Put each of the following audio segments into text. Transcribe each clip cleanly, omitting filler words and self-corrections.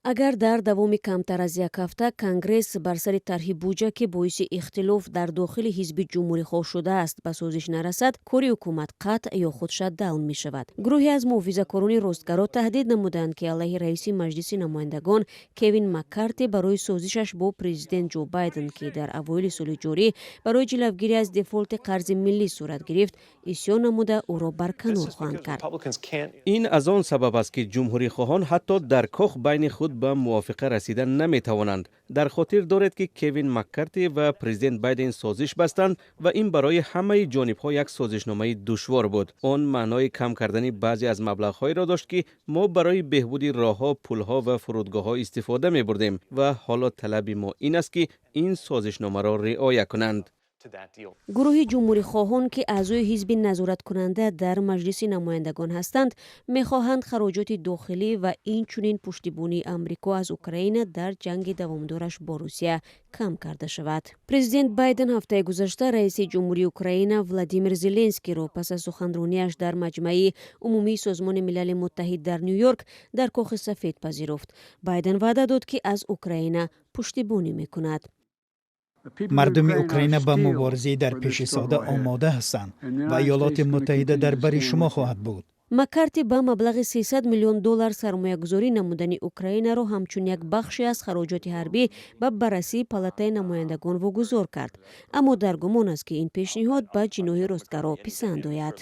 اگر در دوام کمتر از یک هفته کنگرس بر سر طرح بودجه که باعث اختلاف در داخل حزب جمهوری خواه شده است به سازش نرسد، کاری حکومت قطع یا خود شت‌داون می شود. گروهی از محافظه‌کاران راستگرا تهدید نمودند که علیه رئیس مجلس نمایندگان کوین مکارتی برای سازشش با پرزیدنت جو بایدن که در اوایل سال جاری برای جلوگیری از دفالت قرض ملی صورت گرفت، اسیان نموده او را برکنار خواهند کرد. این از آن سبب است که جمهوری خواهان حتی در کاخ بین خود به موافقه رسیدن نمی توانند. در خاطر دارد که کوین مکارتی و پرزیدنت بایدن سازش بستند و این برای همه جانب‌ها یک سازشنامه دشوار بود. آن معنای کم کردن بعضی از مبلغ‌های را داشت که ما برای بهبود راه‌ها، پل‌ها و فرودگاه‌ها استفاده می‌بردیم و حالا طلب ما این است که این سازشنامه را رعایت کنند. گروه جمهوری خواهان که اعضای حزب نظارت کننده در مجلس نمایندگان هستند، می‌خواهند خراجات داخلی و اینچنین پشتیبانی آمریکا از اوکراین در جنگ دوامدارش با روسیه کم کرده شود. پرزیدنت بایدن هفته گذشته رئیس جمهوری اوکراین ولادیمیر زلنسکی را پس از سخنرانیش در مجمع عمومی سازمان ملل متحد در نیویورک در کاخ سفید پذیرفت. بایدن وعده داد که از اوکراین پشتیبانی می‌کند. مردم اوکراین به مبارزه در پیش ساده آماده هستند و ایالات متحده در بر شما خواهد بود. مکارتی با مبلغ 300 میلیون دلار سرمایه گذاری نمودن اوکراین را همچون یک بخشی از خراجات حربی به بررسی پالاتای نمایندگان واگذار کرد، اما در گمان است که این پیشنهاد به جناح راستگرا پسند آید.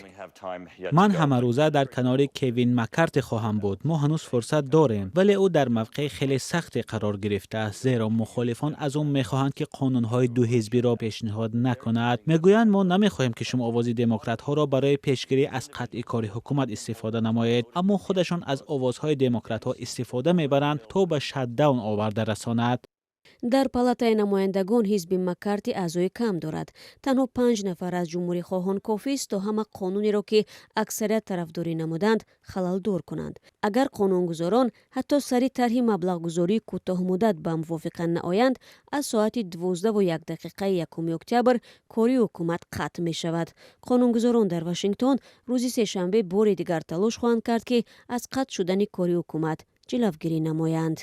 من همه روزه در کنار کوین مکارتی خواهم بود. ما هنوز فرصت داریم، ولی او در موقع خیلی سختی قرار گرفته است، زیرا مخالفان از اون میخواهند که قانونهای دو حزبی را پیشنهاد نکند. میگویند ما نمیخواهیم که شما آواز دموکرات ها را برای پیشگیری از قطع کار حکومت استفاده نمایید، اما خودشان از آوازهای دموکرات ها استفاده میبرند تا به شت‌داون آورده رساند. در پالاتای نمایندگان حزب مکارتی اعضای کم دارد. تنها 5 نفر از جمهوری خواهان کافی است تا همه قانونی را که اکثریت طرفداری نمودند خلل دور کنند. اگر قانونگذاران حتی سری طرح مبلغ گذاری کوتاه مدت به موافقه نآیند، از ساعت 12:01 یکم اکتبر کاری حکومت قطع می شود. قانونگذاران در واشنگتن روز سه‌شنبه بار دیگر تلاش خواهند کرد که از قطع شدن کاری حکومت جلوگیری نمایند.